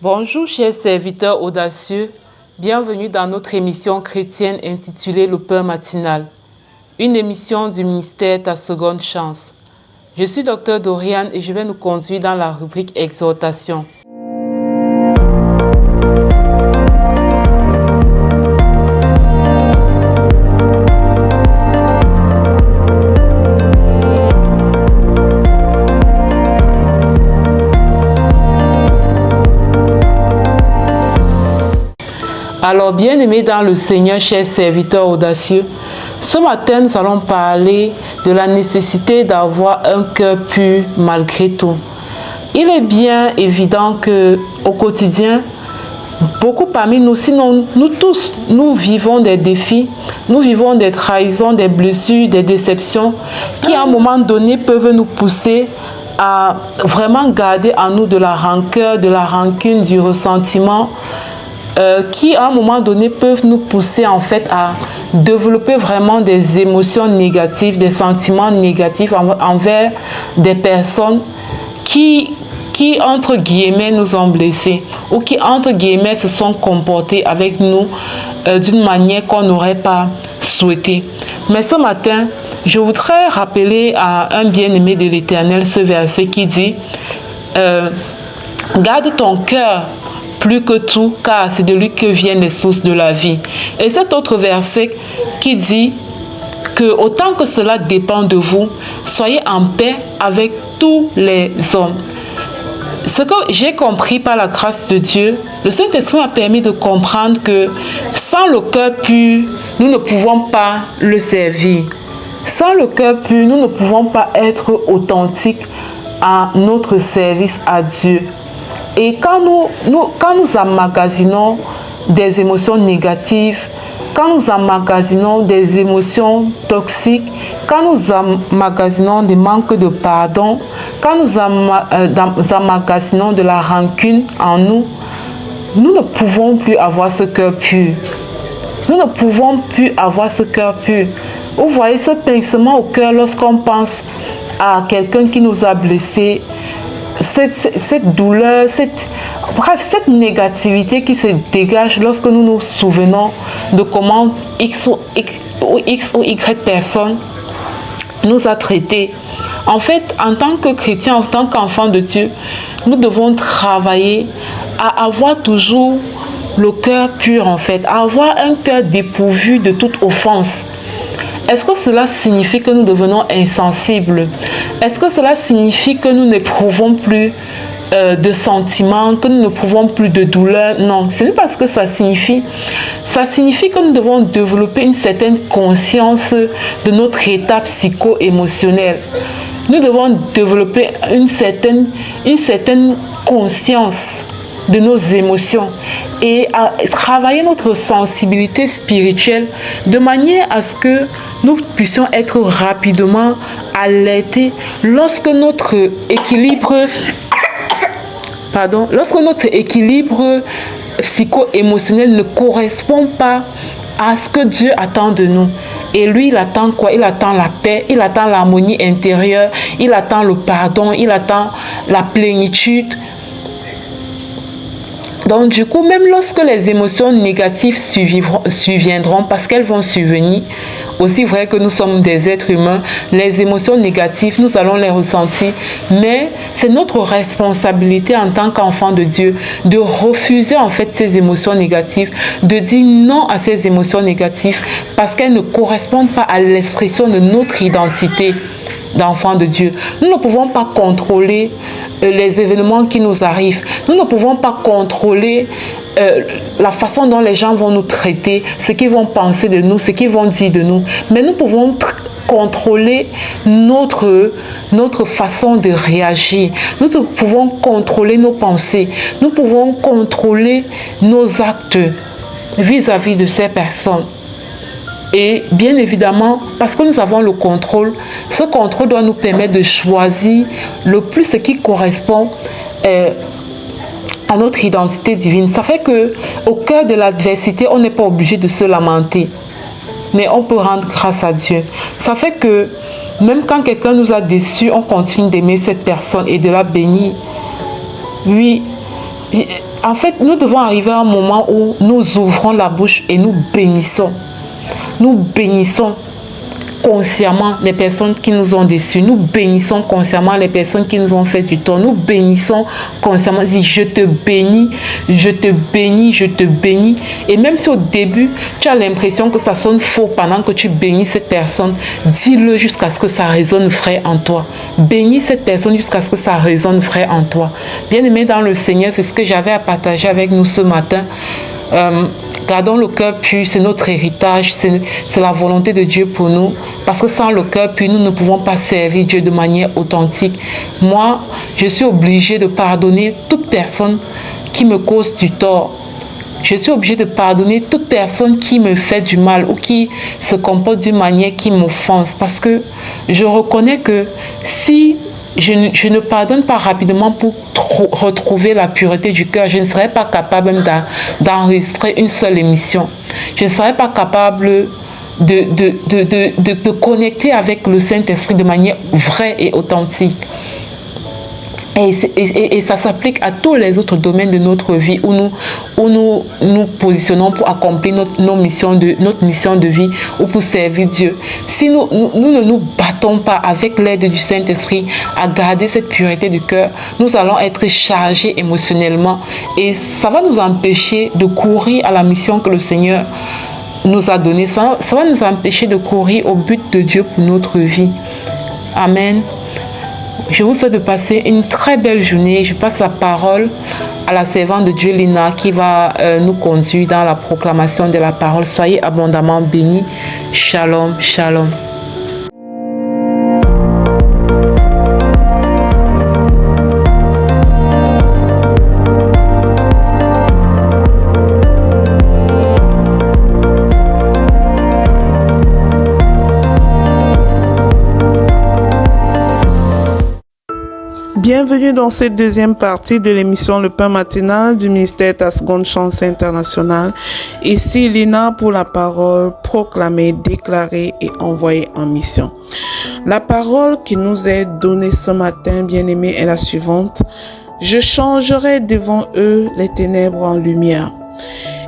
Bonjour chers serviteurs audacieux, bienvenue dans notre émission chrétienne intitulée Le Pain matinal, une émission du ministère Ta Seconde Chance. Je suis Dr Doriane et je vais nous conduire dans la rubrique Exhortation. Alors, bien-aimés dans le Seigneur, chers serviteurs audacieux, ce matin, nous allons parler de la nécessité d'avoir un cœur pur malgré tout. Il est bien évident qu'au quotidien, beaucoup parmi nous, sinon nous tous, nous vivons des défis, nous vivons des trahisons, des blessures, des déceptions qui à un moment donné peuvent nous pousser à vraiment garder en nous de la rancœur, de la rancune, du ressentiment, qui à un moment donné peuvent nous pousser en fait à développer vraiment des émotions négatives, des sentiments négatifs envers des personnes qui entre guillemets nous ont blessés ou qui entre guillemets se sont comportés avec nous d'une manière qu'on n'aurait pas souhaité. Mais ce matin, je voudrais rappeler à un bien-aimé de l'Éternel ce verset qui dit garde ton cœur plus que tout, car c'est de lui que viennent les sources de la vie. Et cet autre verset qui dit que autant que cela dépend de vous, soyez en paix avec tous les hommes. Ce que j'ai compris par la grâce de Dieu, le Saint-Esprit m'a permis de comprendre que sans le cœur pur, nous ne pouvons pas le servir. Sans le cœur pur, nous ne pouvons pas être authentiques à notre service à Dieu. Et quand nous emmagasinons des émotions négatives, quand nous emmagasinons des émotions toxiques, quand nous emmagasinons des manques de pardon, quand nous emmagasinons de la rancune en nous, nous ne pouvons plus avoir ce cœur pur. Nous ne pouvons plus avoir ce cœur pur. Vous voyez ce pincement au cœur lorsqu'on pense à quelqu'un qui nous a blessés, cette douleur, cette négativité qui se dégage lorsque nous nous souvenons de comment X ou Y personne nous a traités. En fait, en tant que chrétien, en tant qu'enfant de Dieu, nous devons travailler à avoir toujours le cœur pur, en fait, à avoir un cœur dépourvu de toute offense. Est-ce que cela signifie que nous devenons insensibles? Est-ce que cela signifie que nous n'éprouvons plus de sentiments, que nous n'éprouvons plus de douleur? Non, ce n'est pas ce que ça signifie. Ça signifie que nous devons développer une certaine conscience de notre état psycho-émotionnel. Nous devons développer une certaine conscience de nos émotions et à travailler notre sensibilité spirituelle de manière à ce que nous puissions être rapidement alertés lorsque notre équilibre psycho-émotionnel ne correspond pas à ce que Dieu attend de nous. Et lui, il attend quoi? Il attend la paix, il attend l'harmonie intérieure, il attend le pardon, il attend la plénitude. Donc du coup, même lorsque les émotions négatives surviendront, parce qu'elles vont survenir, aussi vrai que nous sommes des êtres humains, les émotions négatives, nous allons les ressentir, mais c'est notre responsabilité en tant qu'enfant de Dieu de refuser en fait ces émotions négatives, de dire non à ces émotions négatives parce qu'elles ne correspondent pas à l'expression de notre identité d'enfants de Dieu. Nous ne pouvons pas contrôler les événements qui nous arrivent. Nous ne pouvons pas contrôler la façon dont les gens vont nous traiter, ce qu'ils vont penser de nous, ce qu'ils vont dire de nous. Mais nous pouvons contrôler notre façon de réagir. Nous pouvons contrôler nos pensées. Nous pouvons contrôler nos actes vis-à-vis de ces personnes. Et bien évidemment, parce que nous avons le contrôle, ce contrôle doit nous permettre de choisir le plus ce qui correspond à notre identité divine. Ça fait qu'au cœur de l'adversité, on n'est pas obligé de se lamenter, mais on peut rendre grâce à Dieu. Ça fait que même quand quelqu'un nous a déçus, on continue d'aimer cette personne et de la bénir. Oui, En fait, nous devons arriver à un moment où nous ouvrons la bouche et nous bénissons. Nous bénissons consciemment les personnes qui nous ont déçus. Nous bénissons consciemment les personnes qui nous ont fait du tort. Nous bénissons consciemment. Dis, je te bénis, je te bénis, je te bénis. Et même si au début, tu as l'impression que ça sonne faux pendant que tu bénis cette personne, dis-le jusqu'à ce que ça résonne vrai en toi. Bénis cette personne jusqu'à ce que ça résonne vrai en toi. Bien-aimé dans le Seigneur, c'est ce que j'avais à partager avec nous ce matin. Gardons le cœur pur, c'est notre héritage, c'est la volonté de Dieu pour nous. Parce que sans le cœur pur, nous ne pouvons pas servir Dieu de manière authentique. Moi, je suis obligée de pardonner toute personne qui me cause du tort. Je suis obligée de pardonner toute personne qui me fait du mal ou qui se comporte d'une manière qui m'offense. Parce que je reconnais que si je ne pardonne pas rapidement pour retrouver la pureté du cœur, je ne serai pas capable même d'enregistrer une seule émission. Je ne serai pas capable de connecter avec le Saint-Esprit de manière vraie et authentique. Et ça s'applique à tous les autres domaines de notre vie où nous positionnons pour accomplir notre mission de vie ou pour servir Dieu. Si nous ne nous battons pas avec l'aide du Saint-Esprit à garder cette pureté du cœur, nous allons être chargés émotionnellement et ça va nous empêcher de courir à la mission que le Seigneur nous a donnée. Ça va nous empêcher de courir au but de Dieu pour notre vie. Amen. Je vous souhaite de passer une très belle journée. Je passe la parole à la servante de Dieu, Lina, qui va nous conduire dans la proclamation de la parole. Soyez abondamment bénis. Shalom, shalom. Bienvenue dans cette deuxième partie de l'émission Le Pain Matinal du ministère Ta Seconde Chance International. Ici Lina pour la parole proclamée, déclarée et envoyée en mission. La parole qui nous est donnée ce matin, bien-aimés, est la suivante. Je changerai devant eux les ténèbres en lumière.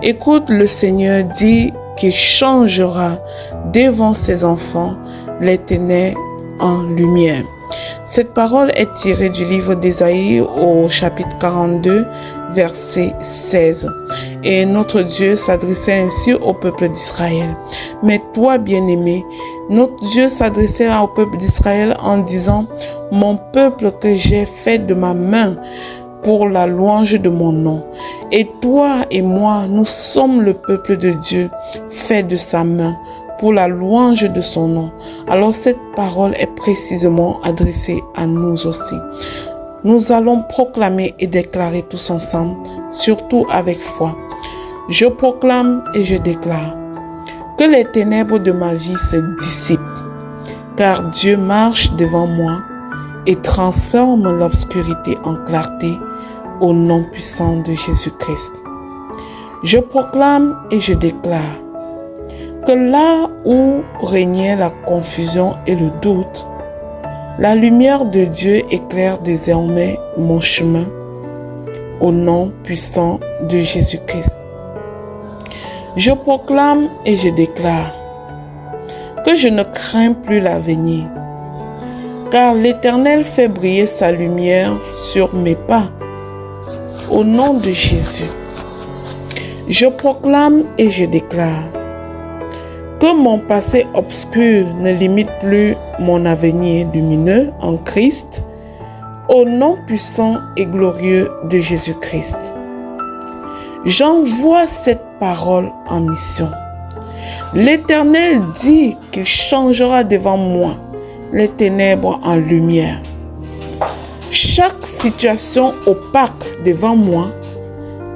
Écoute, le Seigneur dit qu'il changera devant ses enfants les ténèbres en lumière. Cette parole est tirée du livre d'Ésaïe au chapitre 42, verset 16. Et notre Dieu s'adressait ainsi au peuple d'Israël. Mais toi, bien-aimé, notre Dieu s'adressait au peuple d'Israël en disant « Mon peuple que j'ai fait de ma main pour la louange de mon nom. Et toi et moi, nous sommes le peuple de Dieu, fait de sa main, pour la louange de son nom. » Alors cette parole est précisément adressée à nous aussi. Nous allons proclamer et déclarer tous ensemble, surtout avec foi. Je proclame et je déclare que les ténèbres de ma vie se dissipent, car Dieu marche devant moi et transforme l'obscurité en clarté au nom puissant de Jésus-Christ. Je proclame et je déclare que là où régnait la confusion et le doute, la lumière de Dieu éclaire désormais mon chemin au nom puissant de Jésus-Christ. Je proclame et je déclare que je ne crains plus l'avenir, car l'Éternel fait briller sa lumière sur mes pas au nom de Jésus. Je proclame et je déclare que mon passé obscur ne limite plus mon avenir lumineux en Christ, au nom puissant et glorieux de Jésus-Christ. J'envoie cette parole en mission. L'Éternel dit qu'il changera devant moi les ténèbres en lumière. Chaque situation opaque devant moi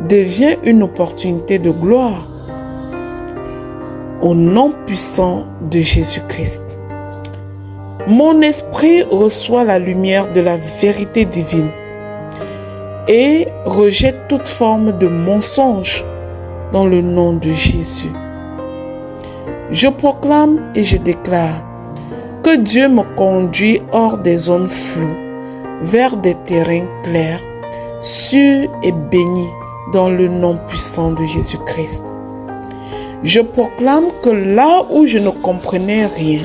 devient une opportunité de gloire au nom puissant de Jésus-Christ. Mon esprit reçoit la lumière de la vérité divine et rejette toute forme de mensonge dans le nom de Jésus. Je proclame et je déclare que Dieu me conduit hors des zones floues vers des terrains clairs, sûrs et bénis dans le nom puissant de Jésus-Christ. Je proclame que là où je ne comprenais rien,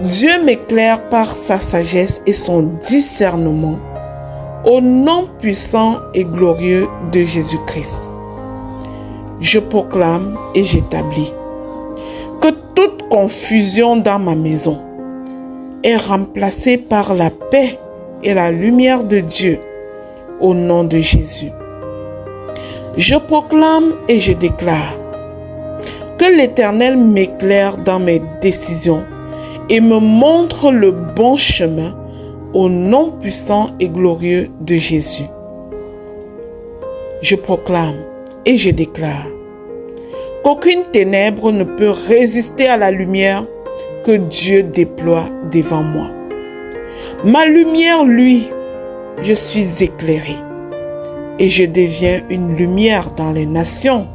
Dieu m'éclaire par sa sagesse et son discernement au nom puissant et glorieux de Jésus-Christ. Je proclame et j'établis que toute confusion dans ma maison est remplacée par la paix et la lumière de Dieu au nom de Jésus. Je proclame et je déclare que l'Éternel m'éclaire dans mes décisions et me montre le bon chemin au nom puissant et glorieux de Jésus. Je proclame et je déclare qu'aucune ténèbre ne peut résister à la lumière que Dieu déploie devant moi. Ma lumière, lui, je suis éclairé et je deviens une lumière dans les nations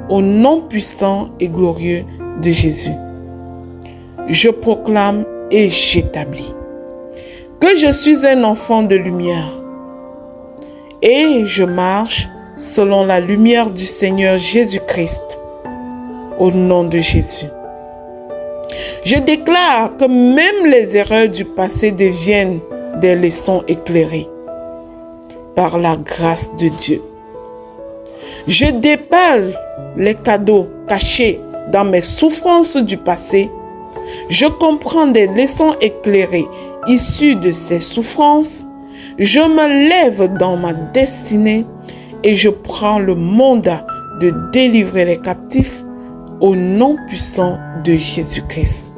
au nom puissant et glorieux de Jésus. Je proclame et j'établis que je suis un enfant de lumière et je marche selon la lumière du Seigneur Jésus-Christ au nom de Jésus. Je déclare que même les erreurs du passé deviennent des leçons éclairées par la grâce de Dieu. Je dépale les cadeaux cachés dans mes souffrances du passé. Je comprends des leçons éclairées issues de ces souffrances. Je me lève dans ma destinée et je prends le mandat de délivrer les captifs au nom puissant de Jésus-Christ.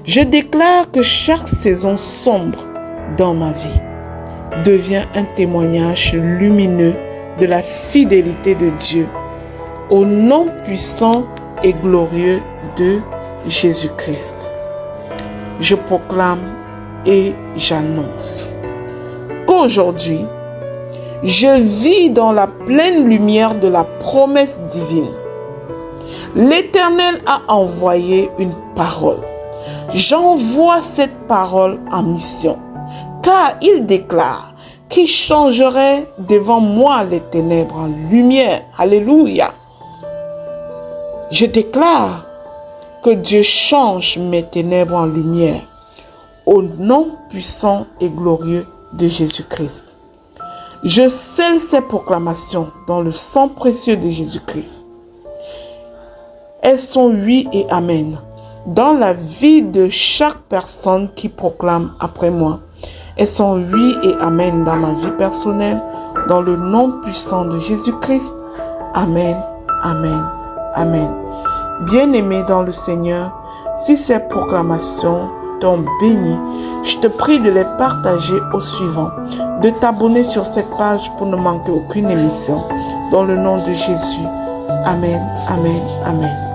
Je déclare que chaque saison sombre dans ma vie devient un témoignage lumineux de la fidélité de Dieu au nom puissant et glorieux de Jésus-Christ. Je proclame et j'annonce qu'aujourd'hui, je vis dans la pleine lumière de la promesse divine. L'Éternel a envoyé une parole. J'envoie cette parole en mission, car il déclare qu'il changerait devant moi les ténèbres en lumière. Alléluia. Je déclare que Dieu change mes ténèbres en lumière au nom puissant et glorieux de Jésus-Christ. Je scelle ces proclamations dans le sang précieux de Jésus-Christ. Elles sont oui et amen dans la vie de chaque personne qui proclame après moi. Elles sont oui et amen dans ma vie personnelle, dans le nom puissant de Jésus-Christ. Amen, amen, amen. Bien-aimé dans le Seigneur, si ces proclamations t'ont béni, je te prie de les partager au suivant, de t'abonner sur cette page pour ne manquer aucune émission. Dans le nom de Jésus. Amen, amen, amen.